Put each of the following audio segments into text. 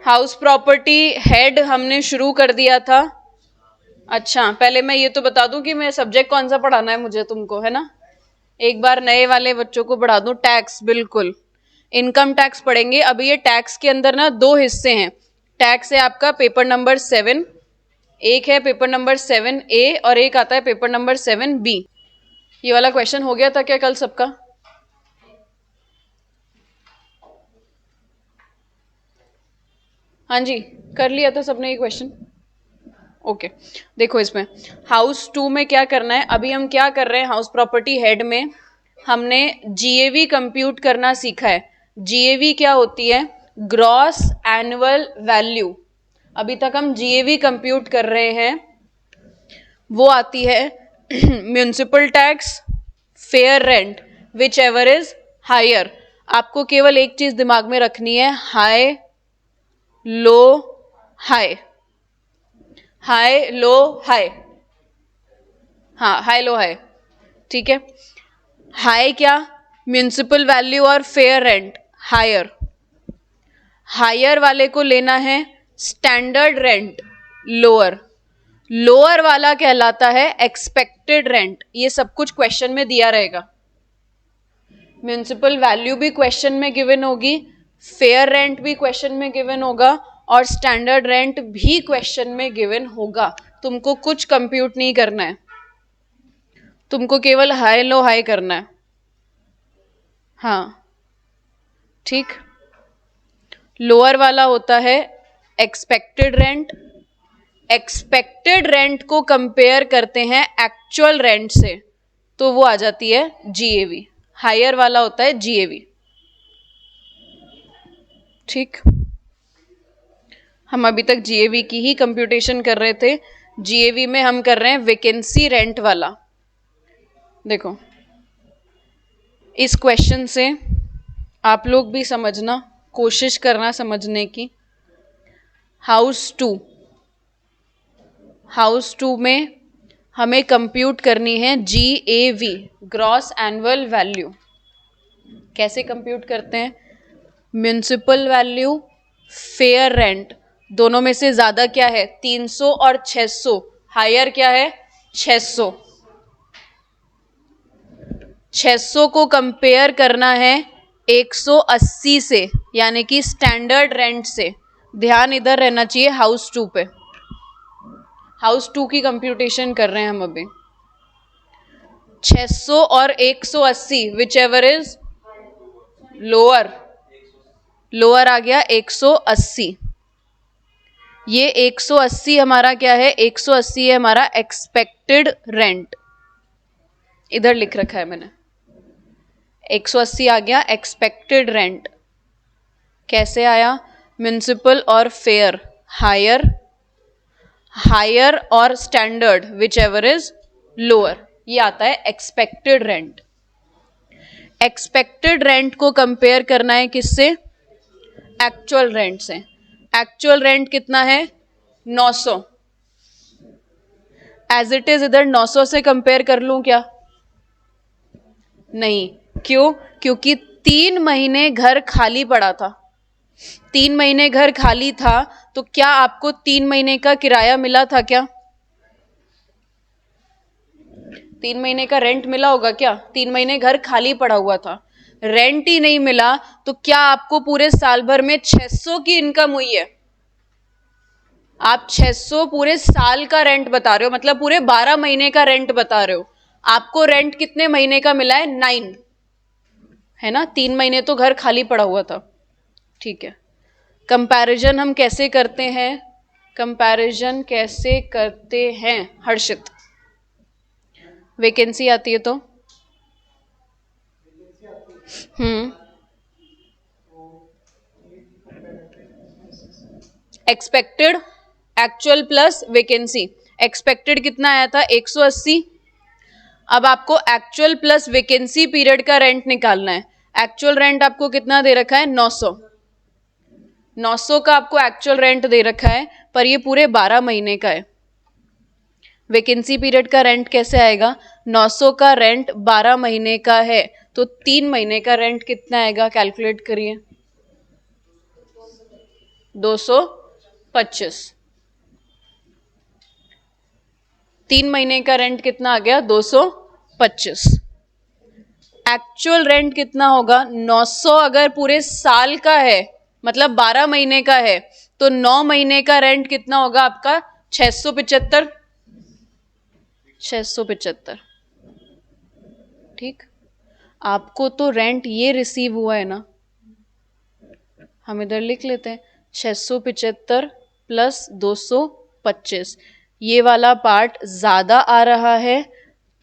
House property head हमने शुरू कर दिया था। अच्छा, पहले मैं ये तो बता दूं कि मैं सब्जेक्ट कौन सा पढ़ाना है मुझे तुमको, है ना। एक बार नए वाले बच्चों को पढ़ा दूं। टैक्स, बिल्कुल इनकम टैक्स पढ़ेंगे। अभी ये टैक्स के अंदर ना दो हिस्से हैं। टैक्स है आपका पेपर नंबर 7, एक है पेपर नंबर 7A और एक आता है पेपर नंबर 7B। ये वाला क्वेश्चन हो गया था क्या कल सबका? हाँ जी, कर लिया था सबने ये क्वेश्चन। ओके, देखो इसमें हाउस 2 में क्या करना है। अभी हम क्या कर रहे हैं, हाउस प्रॉपर्टी हेड में हमने जीएवी कंप्यूट करना सीखा है। जीएवी क्या होती है? Gross annual value. अभी तक हम जीएवी कंप्यूट कर रहे हैं, वो आती है municipal tax, fair rent, whichever is higher. आपको केवल एक चीज दिमाग में रखनी है, high low high, high low high. हाँ, हाई लो हाई, ठीक है। हाई क्या? म्यूनिसिपल वैल्यू और फेयर रेंट हायर। हायर वाले को लेना है स्टैंडर्ड रेंट लोअर। लोअर वाला कहलाता है एक्सपेक्टेड रेंट। ये सब कुछ क्वेश्चन में दिया रहेगा। म्यूनिसिपल वैल्यू भी क्वेश्चन में गिवन होगी, फेयर रेंट भी क्वेश्चन में गिवन होगा और स्टैंडर्ड रेंट भी क्वेश्चन में गिवन होगा। तुमको कुछ कंप्यूट नहीं करना है, तुमको केवल हाई लो हाई करना है। हाँ ठीक। लोअर वाला होता है एक्सपेक्टेड रेंट। एक्सपेक्टेड रेंट को कंपेयर करते हैं एक्चुअल रेंट से, तो वो आ जाती है जीएवी। हायर वाला होता है जीएवी। ठीक, हम अभी तक जीएवी की ही कंप्यूटेशन कर रहे थे। जीएवी में हम कर रहे हैं वैकेंसी रेंट वाला। देखो इस क्वेश्चन से आप लोग भी समझना, कोशिश करना समझने की। हाउस 2 में हमें कंप्यूट करनी है जीएवी, ग्रॉस एनुअल वैल्यू। कैसे कंप्यूट करते हैं? म्यूनिसिपल वैल्यू, फेयर रेंट, दोनों में से ज्यादा क्या है? 300 और 600। हायर क्या है? 600। 600 को कंपेयर करना है 180 से, यानी कि स्टैंडर्ड रेंट से। ध्यान इधर रहना चाहिए हाउस 2 पे। हाउस 2 की कंप्यूटेशन कर रहे हैं हम अभी। 600 और 180, whichever is lower. Lower आ गया 180। ये 180 हमारा क्या है? 180 है हमारा एक्सपेक्टेड रेंट। इधर लिख रखा है मैंने, 180 आ गया एक्सपेक्टेड रेंट। कैसे आया? म्यूनिसिपल और फेयर, हायर, हायर और standard, whichever is lower. ये आता है एक्सपेक्टेड रेंट। एक्सपेक्टेड रेंट को कंपेयर करना है किससे? एक्चुअल रेंट से। एक्चुअल रेंट कितना है? 900। एज इट इज इधर 900 से कंपेयर कर लूं क्या? नहीं। क्यों? क्योंकि 3 महीने घर खाली पड़ा था। 3 महीने घर खाली था, तो क्या आपको 3 महीने का किराया मिला था क्या? 3 महीने का रेंट मिला होगा क्या? 3 महीने घर खाली पड़ा हुआ था, रेंट ही नहीं मिला, तो क्या आपको पूरे साल भर में 600 की इनकम हुई है? आप 600 पूरे साल का रेंट बता रहे हो, मतलब पूरे 12 महीने का रेंट बता रहे हो। आपको रेंट कितने महीने का मिला है? 9, है ना। 3 महीने तो घर खाली पड़ा हुआ था। ठीक है, कंपैरिजन हम कैसे करते हैं? कंपैरिजन कैसे करते हैं हर्षित? वैकेंसी आती है तो expected, actual plus vacancy. Expected कितना आया था? 180। अब आपको एक्चुअल प्लस वैकेंसी पीरियड का रेंट निकालना है। एक्चुअल रेंट आपको कितना दे रखा है? 900। 900 का आपको एक्चुअल रेंट दे रखा है, पर ये पूरे 12 महीने का है। वैकेंसी पीरियड का रेंट कैसे आएगा? 900 का रेंट 12 महीने का है, तो 3 महीने का रेंट कितना आएगा? कैलकुलेट करिए। 225। 3 महीने का रेंट कितना आ गया? 225। एक्चुअल रेंट कितना होगा? 900 अगर पूरे साल का है, मतलब 12 महीने का है, तो 9 महीने का रेंट कितना होगा आपका? 675। 675। ठीक। आपको तो रेंट ये रिसीव हुआ है ना, हम इधर लिख लेते हैं 675 प्लस 225। ये वाला पार्ट ज्यादा आ रहा है,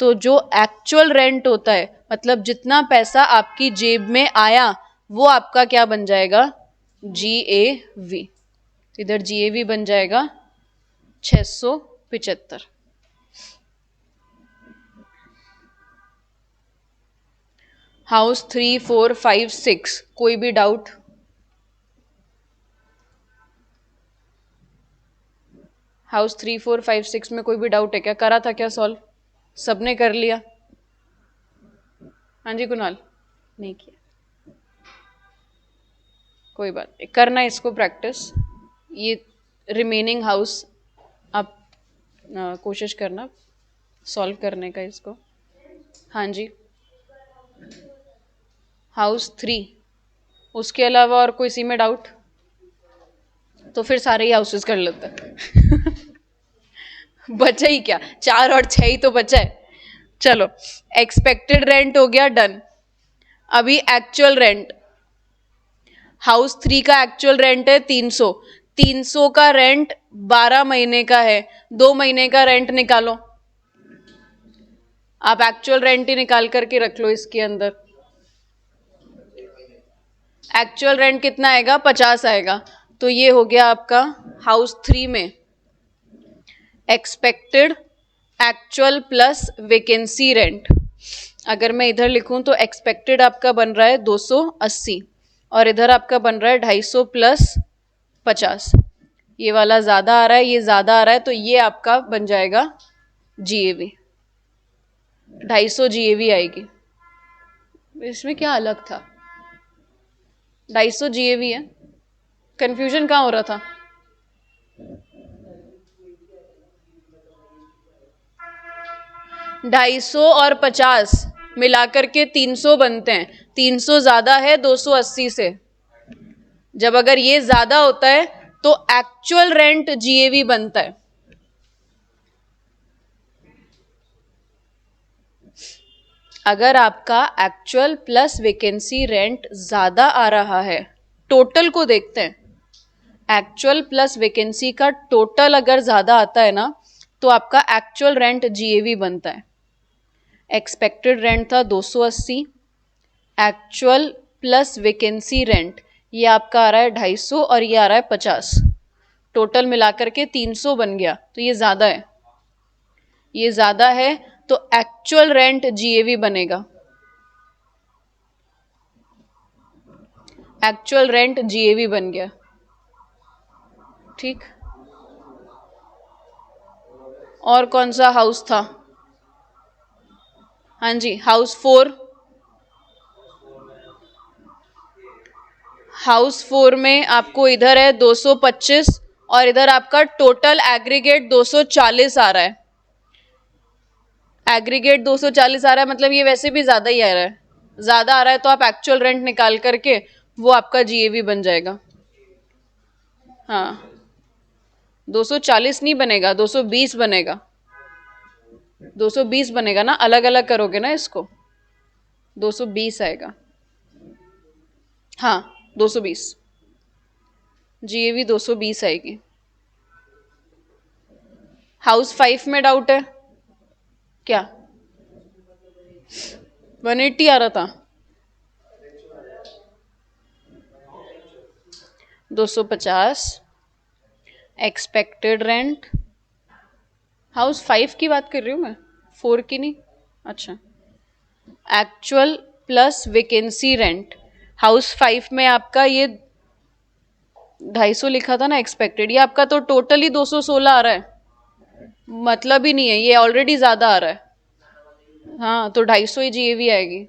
तो जो एक्चुअल रेंट होता है, मतलब जितना पैसा आपकी जेब में आया, वो आपका क्या बन जाएगा? GAV। इधर GAV बन जाएगा 675। हाउस 3, 4, 5, 6, कोई भी डाउट? हाउस 3, 4, 5, 6 में कोई भी डाउट है क्या? करा था क्या सॉल्व? सबने कर लिया? हाँ जी कुणाल, नहीं किया, कोई बात नहीं, करना इसको प्रैक्टिस। ये रिमेनिंग हाउस आप कोशिश करना सॉल्व करने का इसको। हाँ जी, हाउस 3, उसके अलावा और कोई सी में डाउट? तो फिर सारे ही हाउसेस कर लेते हैं। बचा ही क्या, 4 और 6 ही तो बचा है। चलो, एक्सपेक्टेड रेंट हो गया डन। अभी एक्चुअल रेंट, हाउस 3 का एक्चुअल रेंट है 300। 300 का रेंट 12 महीने का है, 2 महीने का रेंट निकालो। आप एक्चुअल रेंट ही निकाल करके रख लो इसके अंदर। एक्चुअल रेंट कितना आएगा? 50 आएगा। तो ये हो गया आपका हाउस 3 में expected actual plus vacancy rent. अगर मैं इधर लिखूं तो एक्सपेक्टेड आपका बन रहा है 280, और इधर आपका बन रहा है 250 प्लस 50। ये वाला ज्यादा आ रहा है, ये ज्यादा आ रहा है, तो ये आपका बन जाएगा GAV। 250 GAV आएगी। इसमें क्या अलग था? 250 GAV है। कंफ्यूजन कहाँ हो रहा था? ढाई सौ और 50 मिलाकर के 300 बनते हैं। 300 ज्यादा है 280 से। जब अगर ये ज्यादा होता है तो एक्चुअल रेंट GAV बनता है। अगर आपका एक्चुअल प्लस वैकेंसी रेंट ज्यादा आ रहा है, टोटल को देखते हैं, एक्चुअल प्लस वैकेंसी का टोटल अगर ज्यादा आता है ना, तो आपका एक्चुअल रेंट GAV बनता है। एक्सपेक्टेड रेंट था 280, एक्चुअल प्लस वैकेंसी रेंट ये आपका आ रहा है 250 और ये आ रहा है 50। टोटल मिलाकर के 300 बन गया, तो ये ज्यादा है। ये ज्यादा है तो एक्चुअल रेंट GAV बनेगा। एक्चुअल रेंट GAV बन गया। ठीक। और कौन सा हाउस था? हाँ जी, हाउस 4। हाउस 4 में आपको इधर है 225 और इधर आपका टोटल एग्रीगेट 240 आ रहा है। एग्रीगेट 240 आ रहा है, मतलब ये वैसे भी ज्यादा ही आ रहा है। ज्यादा आ रहा है तो आप एक्चुअल रेंट निकाल करके वो आपका GAV बन जाएगा। हाँ, 240 नहीं बनेगा, 220 बनेगा। 220 बनेगा ना, अलग अलग करोगे ना इसको, 220 आएगा। हाँ, 220 GAV 220 आएगी। हाउस 5 में डाउट है क्या? 180 आ रहा था। 250 एक्सपेक्टेड रेंट। हाउस 5 की बात कर रही हूँ मैं, 4 की नहीं। अच्छा, actual plus vacancy rent. House 5 में आपका ये 250 लिखा था ना एक्सपेक्टेड, ये आपका तो टोटल ही 216 आ रहा है। मतलब ही नहीं है, ये ऑलरेडी ज्यादा आ रहा है। हाँ, तो 250 ही GAV आएगी।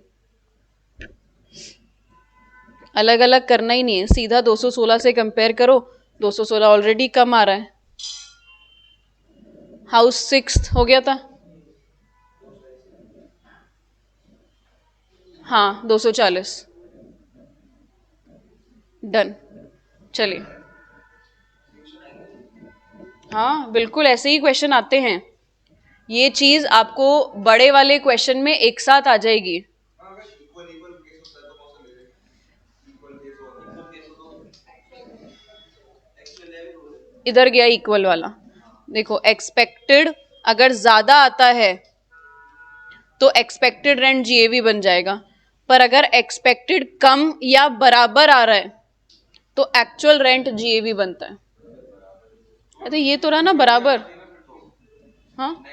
अलग अलग करना ही नहीं है, सीधा 216 से कंपेयर करो 216 ऑलरेडी कम आ रहा है। हाउस 6 हो गया था, हाँ 240, डन। चलिए, हाँ बिल्कुल ऐसे ही क्वेश्चन आते हैं। ये चीज आपको बड़े वाले क्वेश्चन में एक साथ आ जाएगी। इधर गया इक्वल वाला, देखो एक्सपेक्टेड अगर ज्यादा आता है तो एक्सपेक्टेड रेंट जीएवी बन जाएगा, पर अगर एक्सपेक्टेड कम या बराबर आ रहा है तो एक्चुअल रेंट जीएवी बनता है। अरे ये तो रहा ना बराबर। हाँ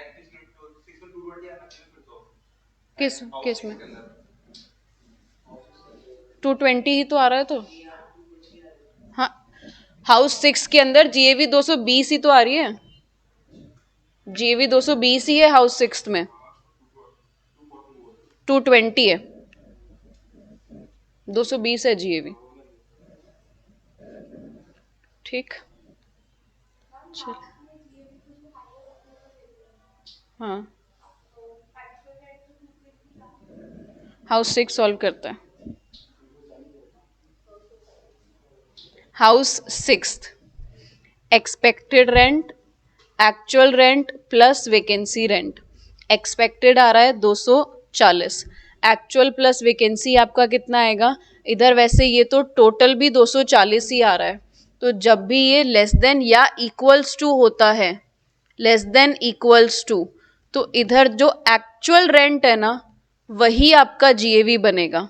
किस किस में 220 ही तो आ रहा है तो। हाँ हाउस 6 के अंदर जीएवी 220 ही तो आ रही है, जीएवी 220 ही है हाउस 6 में, 220 है, 220 है जीएवी। ठीक, चल हाँ हाउस 6 सॉल्व करता है। House 6 expected rent, actual rent plus vacancy rent. Expected आ रहा है 240, एक्चुअल प्लस वैकेंसी आपका कितना आएगा, इधर वैसे ये तो टोटल भी 240 ही आ रहा है, तो जब भी ये लेस देन या इक्वल्स टू होता है, लेस देन इक्वल्स टू, तो इधर जो एक्चुअल रेंट है ना वही आपका जीएवी बनेगा,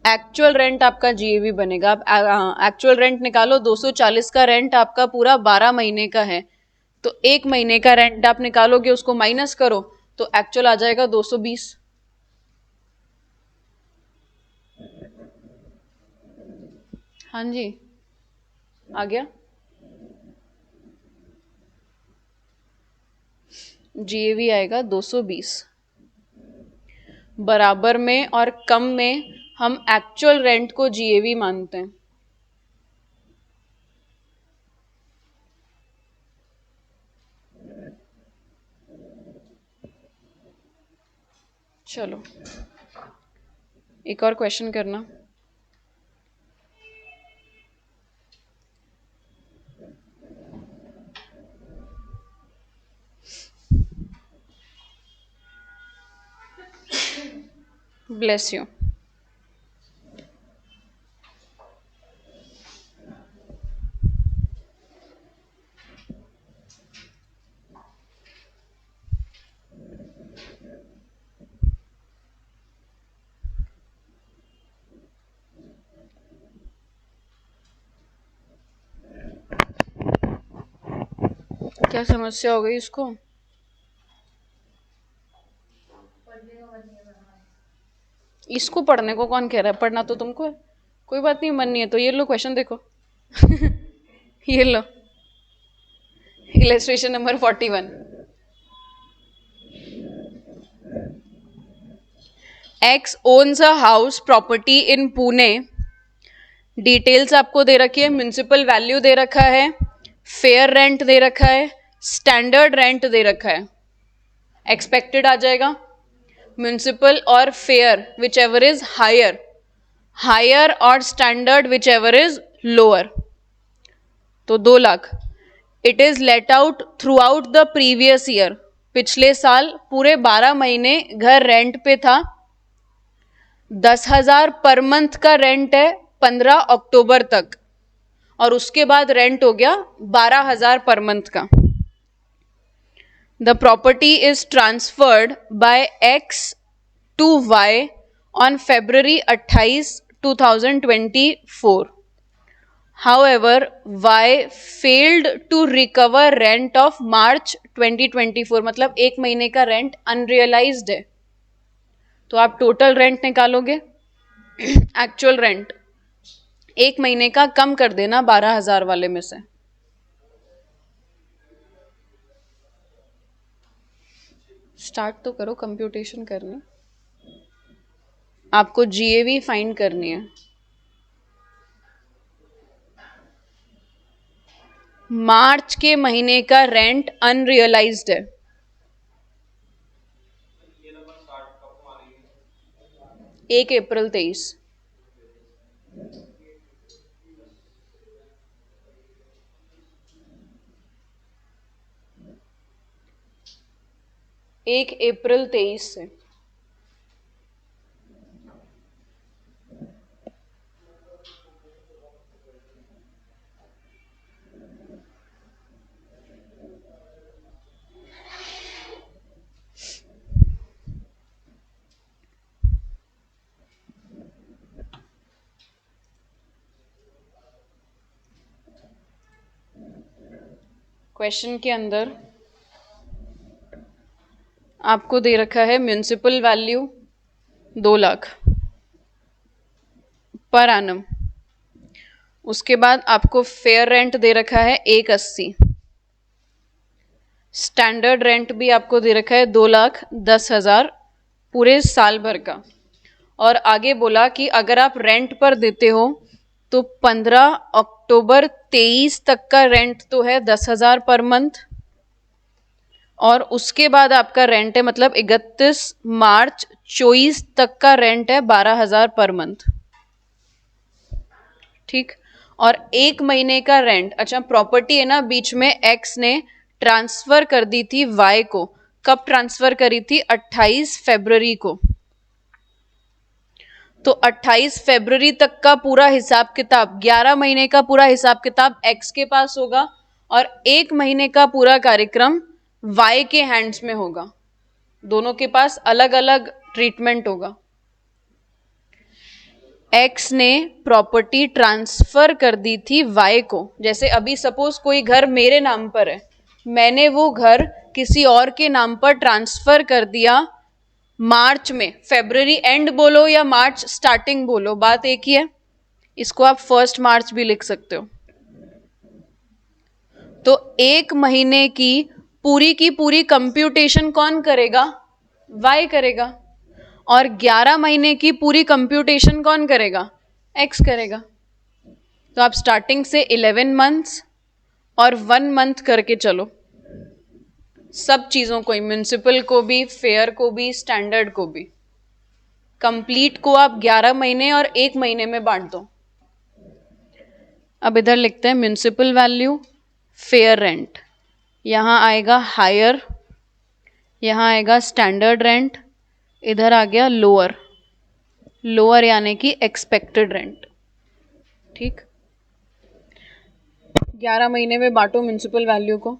एक्चुअल रेंट आपका जीएवी बनेगा। आप एक्चुअल रेंट निकालो, 240 का रेंट आपका पूरा 12 महीने का है, तो एक महीने का रेंट आप निकालोगे, उसको माइनस करो तो एक्चुअल आ जाएगा 220। हाँ जी आ गया। जीएवी आएगा 220, बराबर में और कम में हम एक्चुअल रेंट को जीएवी मानते हैं। चलो एक और क्वेश्चन करना। Bless you. क्या समस्या हो गई इसको? इसको पढ़ने को कौन कह रहा है, पढ़ना तो तुमको है। कोई बात नहीं, मन नहीं है तो ये लो क्वेश्चन देखो। ये लो illustration number 41। X owns a house property in Pune, details आपको दे रखी है, म्यूनिसिपल वैल्यू दे रखा है, फेयर रेंट दे रखा है, स्टैंडर्ड रेंट दे रखा है। एक्सपेक्टेड आ जाएगा, म्यूनिसिपल और fair whichever is higher, higher और standard whichever is lower, तो 2 lakh. It is let out throughout the previous year, पिछले साल पूरे 12 महीने घर रेंट पे था। 10,000 पर मंथ का रेंट है 15 अक्टूबर तक, और उसके बाद रेंट हो गया 12,000 पर मंथ का। The property is transferred by X to Y on February 28, 2024. However, Y failed to recover rent of March 2024, मतलब एक महीने का रेंट अनरियलाइज्ड है, तो आप टोटल रेंट निकालोगे, एक्चुअल रेंट एक महीने का कम कर देना 12,000 वाले में से। स्टार्ट तो करो, कंप्यूटेशन करनी, आपको जीएवी फाइंड करनी है। मार्च के महीने का रेंट अनरियलाइज्ड है। 1 अप्रैल 23। 1 अप्रैल 23 से। क्वेश्चन के अंदर आपको दे रखा है municipal value 2 lakh per annum. उसके बाद आपको फेयर रेंट दे रखा है 180। स्टैंडर्ड रेंट भी आपको दे रखा है 2,10,000 पूरे साल भर का। और आगे बोला कि अगर आप रेंट पर देते हो तो 15 अक्टूबर 23 तक का रेंट तो है 10,000 पर मंथ, और उसके बाद आपका रेंट है मतलब 31 मार्च 24 तक का रेंट है 12,000 पर मंथ। ठीक। और 1 महीने का रेंट, अच्छा प्रॉपर्टी है ना, बीच में एक्स ने ट्रांसफर कर दी थी वाई को। कब ट्रांसफर करी थी? 28 फरवरी को। तो 28 फरवरी तक का पूरा हिसाब किताब, 11 महीने का पूरा हिसाब किताब एक्स के पास होगा, और 1 महीने का पूरा कार्यक्रम वाई के हैंड्स में होगा। दोनों के पास अलग अलग ट्रीटमेंट होगा। एक्स ने प्रॉपर्टी ट्रांसफर कर दी थी वाई को। जैसे अभी सपोज कोई घर मेरे नाम पर है, मैंने वो घर किसी और के नाम पर ट्रांसफर कर दिया मार्च में। फरवरी एंड बोलो या मार्च स्टार्टिंग बोलो, बात एक ही है। इसको आप 1 मार्च भी लिख सकते हो। तो 1 महीने की पूरी कंप्यूटेशन कौन करेगा? वाई करेगा। और 11 महीने की पूरी कंप्यूटेशन कौन करेगा? एक्स करेगा। तो आप स्टार्टिंग से 11 मंथ्स और 1 मंथ करके चलो, सब चीज़ों को ही, म्युनिसिपल को भी, फेयर को भी, स्टैंडर्ड को भी। कंप्लीट को आप 11 महीने और 1 महीने में बांट दो। अब इधर लिखते हैं म्युनिसिपल वैल्यू, फेयर रेंट, यहाँ आएगा हायर, यहाँ आएगा स्टैंडर्ड रेंट, इधर आ गया लोअर, लोअर यानी कि एक्सपेक्टेड रेंट। ठीक। 11 महीने में बांटो म्युनिसिपल वैल्यू को।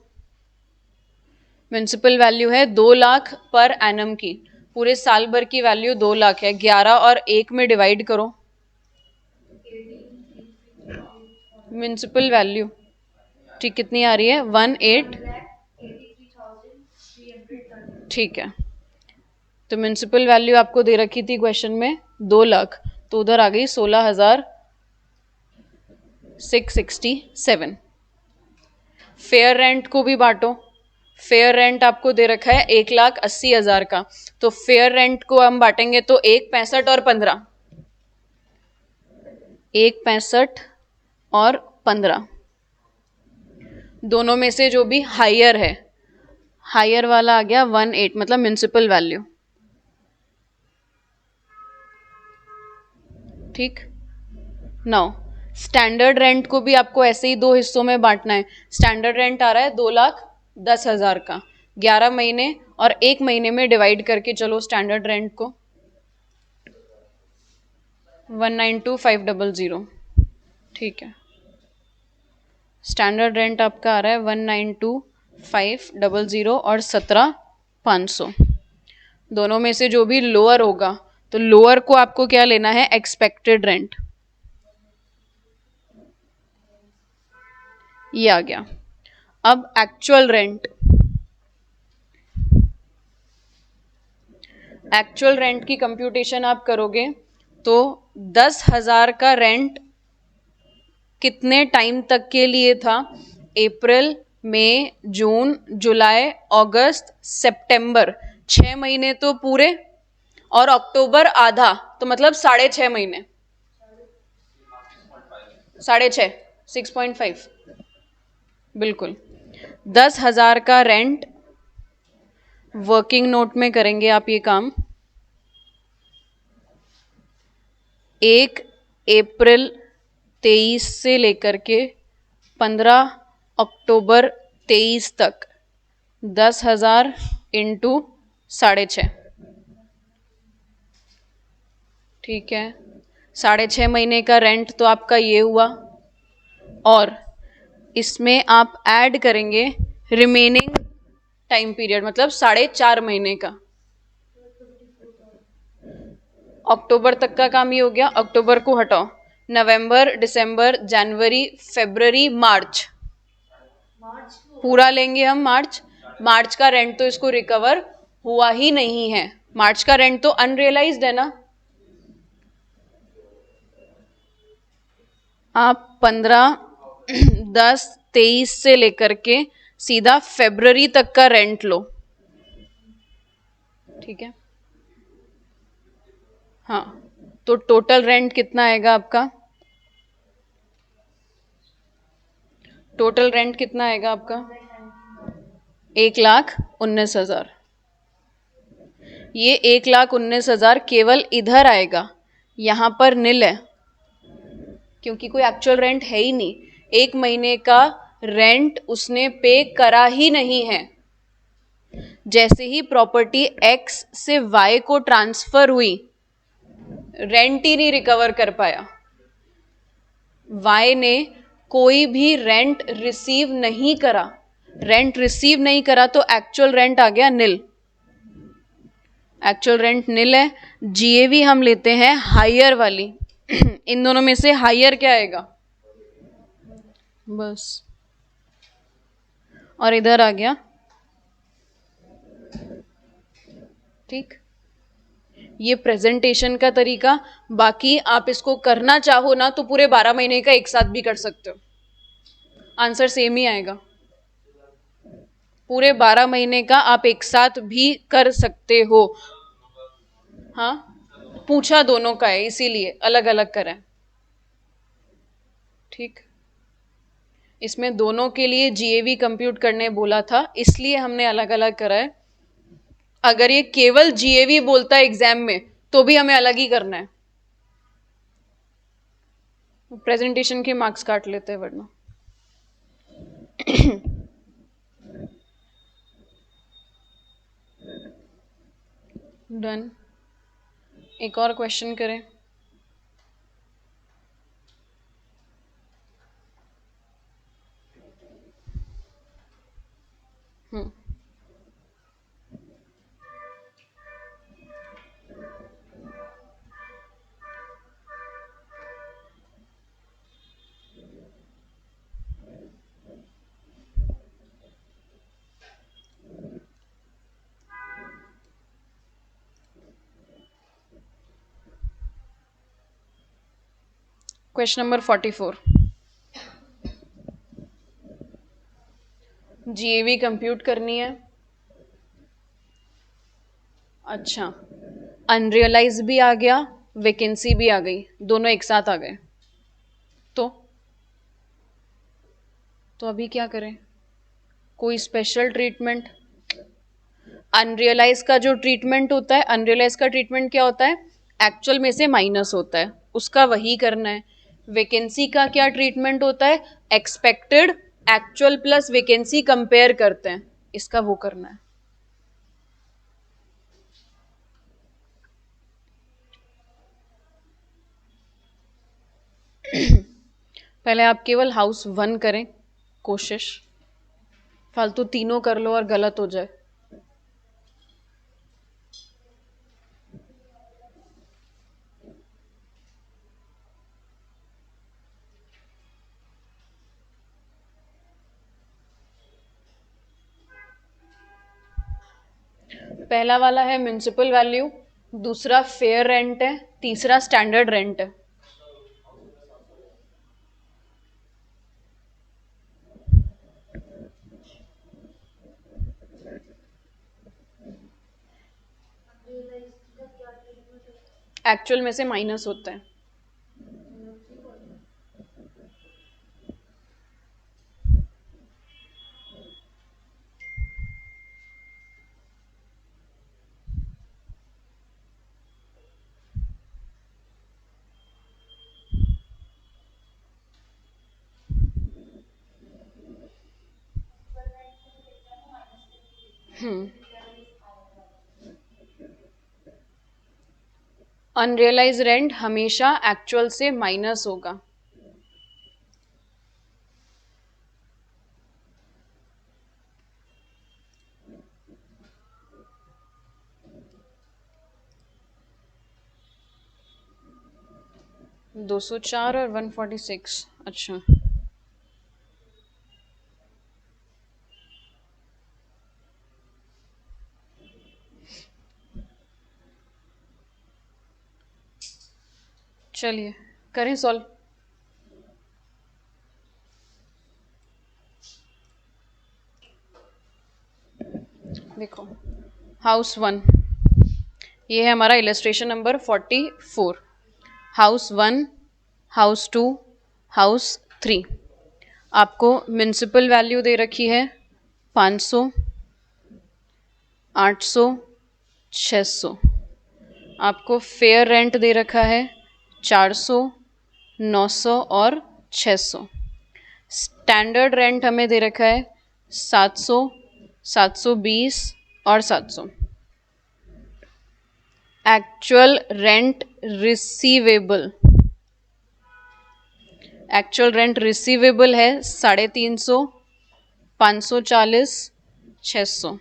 म्युनिसिपल वैल्यू है 2 लाख पर एनम की, पूरे साल भर की वैल्यू 2 लाख है। 11 और 1 में डिवाइड करो। म्युनिसिपल वैल्यू ठीक कितनी आ रही है? 18। ठीक है। तो म्युनिसिपल वैल्यू आपको दे रखी थी क्वेश्चन में 2 लाख, तो उधर आ गई 16,667। फेयर रेंट को भी बांटो। फेयर रेंट आपको दे रखा है 1,80,000 का, तो फेयर रेंट को हम बांटेंगे तो 1,65 और 15, 1,65 और 15, दोनों में से जो भी हायर है, हायर वाला आ गया 18, मतलब म्युनिसिपल वैल्यू। ठीक। नाउ स्टैंडर्ड रेंट को भी आपको ऐसे ही 2 हिस्सों में बांटना है। स्टैंडर्ड रेंट आ रहा है 2,10,000 का, 11 महीने और 1 महीने में डिवाइड करके चलो स्टैंडर्ड रेंट को। 192,500। ठीक है। स्टैंडर्ड रेंट आपका आ रहा है 192,500 और 17,500, दोनों में से जो भी लोअर होगा, तो लोअर को आपको क्या लेना है? Expected rent. ये आ गया। अब एक्चुअल रेंट, एक्चुअल रेंट की कंप्यूटेशन आप करोगे तो 10,000 का रेंट कितने टाइम तक के लिए था? अप्रैल, मई, जून, जुलाई, अगस्त, सितंबर, 6 महीने तो पूरे, और अक्टूबर आधा, तो मतलब 6.5 महीने, 6.5, 6.5। बिल्कुल। 10,000 का रेंट, वर्किंग नोट में करेंगे आप ये काम। 1 अप्रैल 23 से लेकर के 15 अक्टूबर 23 तक 10,000 इंटू 6.5, ठीक है। 6.5 महीने का रेंट तो आपका ये हुआ, और इसमें आप ऐड करेंगे रिमेनिंग टाइम पीरियड, मतलब 4.5 महीने का। अक्टूबर तक का काम ये हो गया, अक्टूबर को हटाओ। नवंबर, दिसंबर, जनवरी, फरवरी, मार्च, पूरा लेंगे हम मार्च। मार्च का रेंट तो इसको रिकवर हुआ ही नहीं है, मार्च का रेंट तो अनरियलाइज्ड है ना। आप 15/10/23 से लेकर के सीधा फरवरी तक का रेंट लो, ठीक है। हाँ, तो टोटल रेंट कितना आएगा आपका? टोटल रेंट कितना आएगा आपका? 1,19,000। ये 1,19,000 केवल इधर आएगा, यहां पर नील है, क्योंकि कोई एक्चुअल रेंट है ही नहीं। 1 महीने का रेंट उसने पे करा ही नहीं है। जैसे ही प्रॉपर्टी एक्स से वाई को ट्रांसफर हुई, रेंट ही नहीं रिकवर कर पाया। वाई ने कोई भी रेंट रिसीव नहीं करा। रेंट रिसीव नहीं करा तो एक्चुअल रेंट आ गया नील। एक्चुअल रेंट नील है। जीएवी हम लेते हैं हायर वाली। इन दोनों में से हायर क्या आएगा? बस, और इधर आ गया, ठीक। ये प्रेजेंटेशन का तरीका। बाकी आप इसको करना चाहो ना तो पूरे 12 महीने का एक साथ भी कर सकते हो, आंसर सेम ही आएगा। पूरे 12 महीने का आप एक साथ भी कर सकते हो। हाँ, पूछा दोनों का है इसीलिए अलग अलग करें, ठीक। इसमें दोनों के लिए जीएवी कंप्यूट करने बोला था, इसलिए हमने अलग अलग करा है। अगर ये केवल जीएवी बोलता है एग्जाम में तो भी हमें अलग ही करना है। प्रेजेंटेशन के मार्क्स काट लेते हैं वरना। डन। एक और क्वेश्चन करें। हम्म, क्वेश्चन नंबर 44। जीएवी कंप्यूट करनी है। अच्छा, अनरियलाइज भी आ गया, वैकेंसी भी आ गई, दोनों एक साथ आ गए, तो अभी क्या करें? कोई स्पेशल ट्रीटमेंट? अनरियलाइज का जो ट्रीटमेंट होता है, अनरियलाइज का ट्रीटमेंट क्या होता है? एक्चुअल में से माइनस होता है, उसका वही करना है। वैकेंसी का क्या ट्रीटमेंट होता है? Expected actual plus vacancy compare करते हैं, इसका वो करना है। पहले आप केवल हाउस 1 करें कोशिश, फालतू तीनों कर लो और गलत हो जाए। पहला वाला है म्युनिसिपल वैल्यू, दूसरा फेयर रेंट है, तीसरा स्टैंडर्ड रेंट है। एक्चुअल में से माइनस होता है। अनरियलाइज रेंट हमेशा एक्चुअल से माइनस होगा। दो 204 और 146। अच्छा, चलिए करें सॉल्व। देखो, हाउस 1, ये है हमारा illustration number 44। House 1, house 2, house 3। आपको म्युनिसिपल वैल्यू दे रखी है 500, 800, 600। आपको फेयर रेंट दे रखा है 400, 900 और 600। स्टैंडर्ड रेंट हमें दे रखा है 700, 720 और 700। Actual rent receivable, actual rent receivable है 350, 540, 600।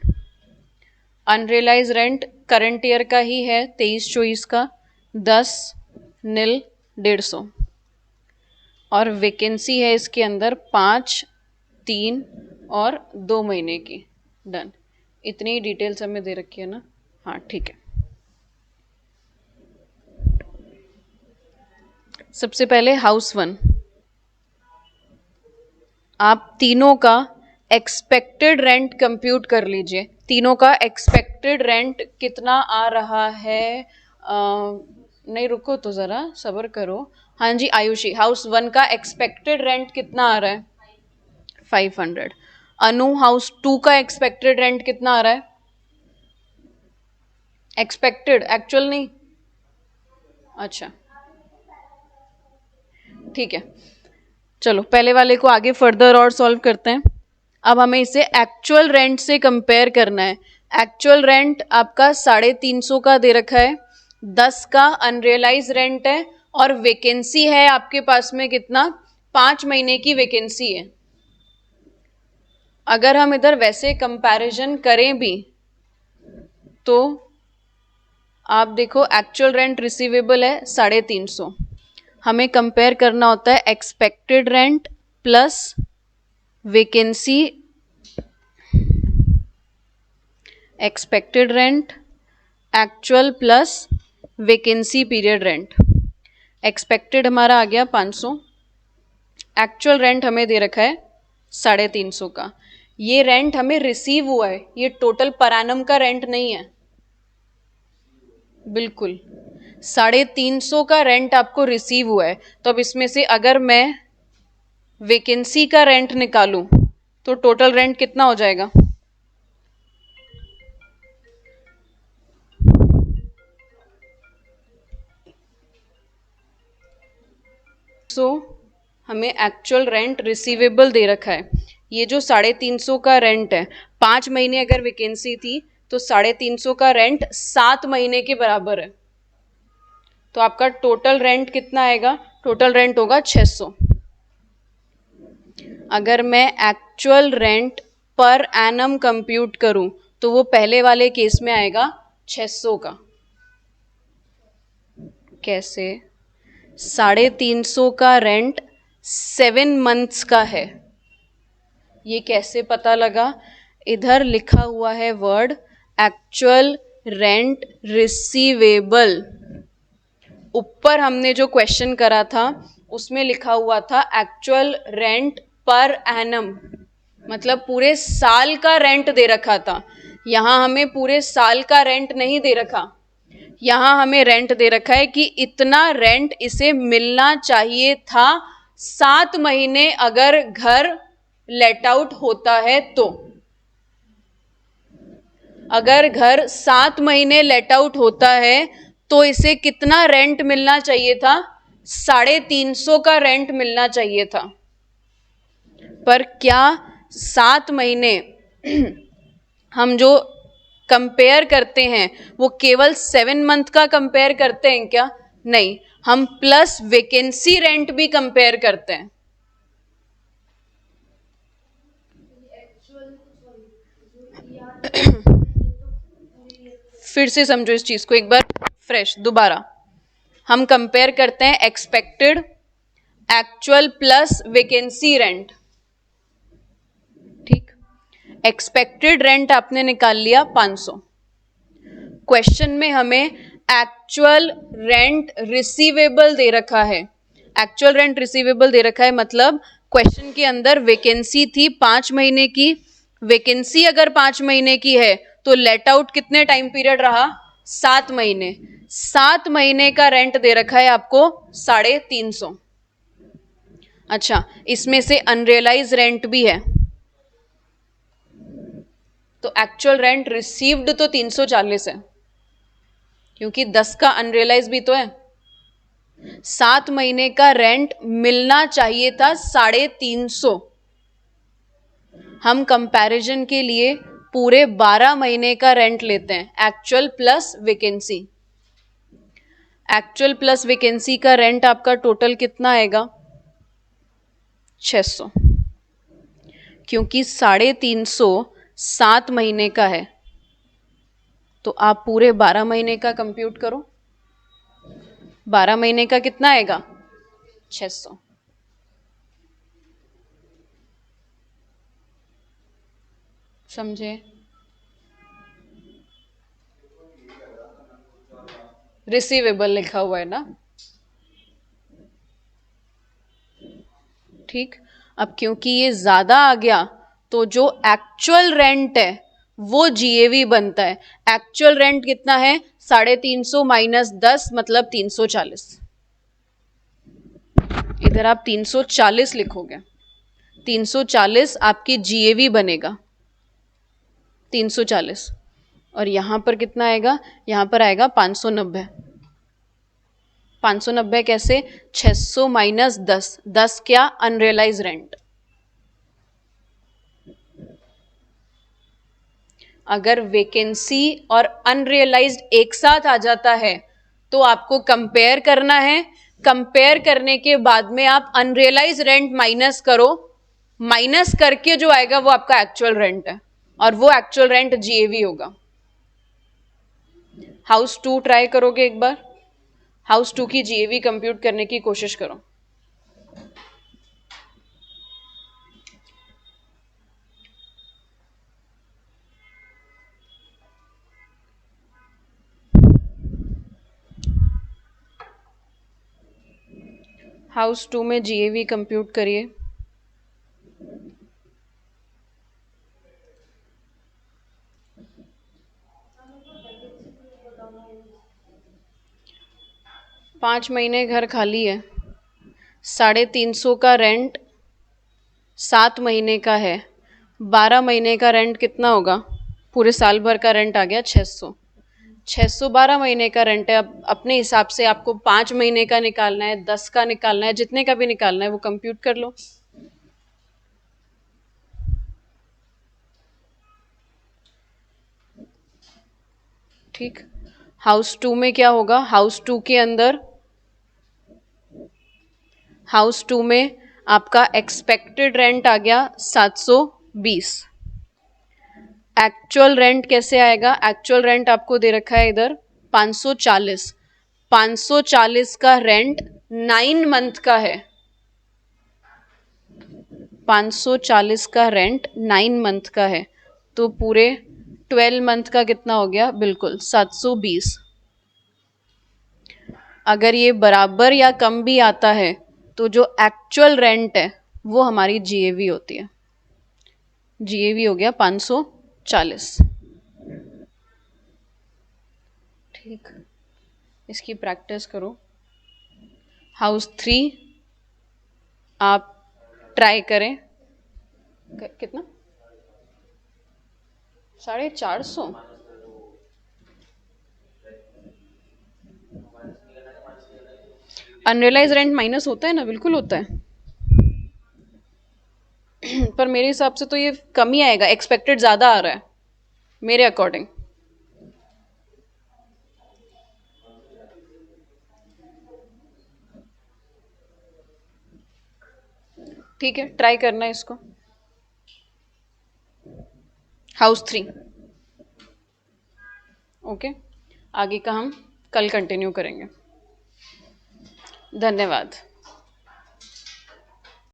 अनरियलाइज रेंट करंट ईयर का ही है 23-24 का 10, 0, 150। और वैकेंसी है इसके अंदर 5, 3 और 2 महीने की। डन। इतनी डिटेल्स हमें दे रखी है ना। हाँ ठीक है। सबसे पहले हाउस 1, आप तीनों का एक्सपेक्टेड रेंट कंप्यूट कर लीजिए। तीनों का एक्सपेक्टेड रेंट कितना आ रहा है? नहीं रुको तो ज़रा सब्र करो। हाँ जी आयुषी, हाउस 1 का एक्सपेक्टेड रेंट कितना आ रहा है? 500। अनु, हाउस 2 का एक्सपेक्टेड रेंट कितना आ रहा है? एक्सपेक्टेड, एक्चुअल नहीं। अच्छा ठीक है, चलो पहले वाले को आगे फर्दर और सॉल्व करते हैं। अब हमें इसे एक्चुअल रेंट से कंपेयर करना है। एक्चुअल रेंट आपका 350 का दे रखा है, 10 का अनरियलाइज रेंट है और वैकेंसी है आपके पास में कितना? 5 महीने की वैकेंसी है। अगर हम इधर वैसे कंपैरिजन करें भी तो आप देखो, एक्चुअल रेंट रिसीवेबल है 350। हमें कंपेयर करना होता है expected rent plus vacancy, expected rent actual plus vacancy period rent. Expected हमारा आ गया 500, एक्चुअल रेंट हमें दे रखा है 350 का। ये रेंट हमें रिसीव हुआ है, ये टोटल पर एनम का रेंट नहीं है। बिल्कुल 350 का रेंट आपको रिसीव हुआ है। तो अब इसमें से अगर मैं वैकेंसी का रेंट निकालूं तो टोटल रेंट कितना हो जाएगा? हमें एक्चुअल रेंट रिसीवेबल दे रखा है। ये जो 350 का रेंट है, 5 महीने अगर वैकेंसी थी तो 350 का रेंट 7 महीने के बराबर है। तो आपका टोटल रेंट कितना आएगा? टोटल रेंट होगा 600। अगर मैं actual rent per annum compute करूं तो वो पहले वाले केस में आएगा 600 का। कैसे? 350 का रेंट 7 मंथ्स का है। ये कैसे पता लगा? इधर लिखा हुआ है वर्ड एक्चुअल रेंट रिसीवेबल। ऊपर हमने जो क्वेश्चन करा था उसमें लिखा हुआ था एक्चुअल रेंट पर एनम, मतलब पूरे साल का रेंट दे रखा था। यहां हमें पूरे साल का रेंट नहीं दे रखा, यहां हमें रेंट दे रखा है कि इतना रेंट इसे मिलना चाहिए था 7 महीने अगर घर लेट आउट होता है तो। अगर घर 7 महीने लेट आउट होता है तो इसे कितना रेंट मिलना चाहिए था? 350 का रेंट मिलना चाहिए था। पर क्या 7 महीने हम जो कंपेयर करते हैं वो केवल 7 मंथ का कंपेयर करते हैं क्या? नहीं, हम प्लस वेकेंसी रेंट भी कंपेयर करते हैं। फिर से समझो इस चीज को एक बार फ्रेश दोबारा। हम कंपेयर करते हैं expected, actual plus vacancy rent. ठीक, एक्सपेक्टेड रेंट आपने निकाल लिया 500। क्वेश्चन में हमें एक्चुअल रेंट रिसीवेबल दे रखा है। एक्चुअल रेंट रिसीवेबल दे रखा है मतलब क्वेश्चन के अंदर वैकेंसी थी 5 महीने की। वैकेंसी अगर 5 महीने की है तो लेट आउट कितने टाइम पीरियड रहा? 7 महीने। 7 महीने का रेंट दे रखा है आपको 350। अच्छा, इसमें से अनरियलाइज रेंट भी है, तो एक्चुअल रेंट रिसीव्ड तो 340 है, क्योंकि 10 का अनरियलाइज भी तो है। 7 महीने का रेंट मिलना चाहिए था 350। हम कंपैरिजन के लिए पूरे 12 महीने का रेंट लेते हैं, actual plus vacancy. Actual plus vacancy का रेंट आपका टोटल कितना आएगा? 600, क्योंकि 350 7 महीने का है, तो आप पूरे 12 महीने का कंप्यूट करो। 12 महीने का कितना आएगा? 600। समझे? रिसीवेबल लिखा हुआ है ना। ठीक, अब क्योंकि ये ज्यादा आ गया तो जो एक्चुअल रेंट है वो जीएवी बनता है। एक्चुअल रेंट कितना है? 350 माइनस 10 मतलब 340। इधर आप 340 लिखोगे, 340 आपकी जीएवी बनेगा 340। और यहां पर कितना आएगा? यहां पर आएगा 590। 590 कैसे? 600 माइनस 10, 10 क्या? Unrealise rent. अगर वैकेंसी और अनरियलाइज्ड एक साथ आ जाता है तो आपको कंपेयर करना है। कंपेयर करने के बाद में आप अनरियलाइज रेंट माइनस करो, माइनस करके जो आएगा वो आपका एक्चुअल रेंट है, और वो एक्चुअल रेंट जीएवी होगा। हाउस 2 ट्राई करोगे एक बार? हाउस 2 की जीएवी कंप्यूट करने की कोशिश करो। हाउस 2 में जीएवी कंप्यूट करिए। पाँच महीने घर खाली है, 350 का रेंट 7 महीने का है, 12 महीने का रेंट कितना होगा? पूरे साल भर का रेंट आ गया 600। 600 12 महीने का रेंट है। अब अपने हिसाब से आपको 5 महीने का निकालना है, 10 का निकालना है, जितने का भी निकालना है वो कंप्यूट कर लो। ठीक, हाउस 2 में क्या होगा? हाउस 2 के अंदर, हाउस 2 में आपका एक्सपेक्टेड रेंट आ गया 720। एक्चुअल रेंट कैसे आएगा? एक्चुअल रेंट आपको दे रखा है इधर 540। 540 का रेंट 9 मंथ का है। 540 का रेंट 9 मंथ का है, तो पूरे 12 मंथ का कितना हो गया? बिल्कुल 720। अगर ये बराबर या कम भी आता है तो जो एक्चुअल रेंट है वो हमारी जीएवी होती है। जीएवी हो गया 540। ठीक, इसकी प्रैक्टिस करो। हाउस 3 आप ट्राई करें। कितना? 450। अनरियलाइज रेंट माइनस होता है ना, बिल्कुल होता है। पर मेरे हिसाब से तो ये कम ही आएगा, एक्सपेक्टेड ज्यादा आ रहा है मेरे अकॉर्डिंग। ठीक है, ट्राई करना है इसको। हाउस 3। ओके, आगे का हम कल कंटिन्यू करेंगे। धन्यवाद।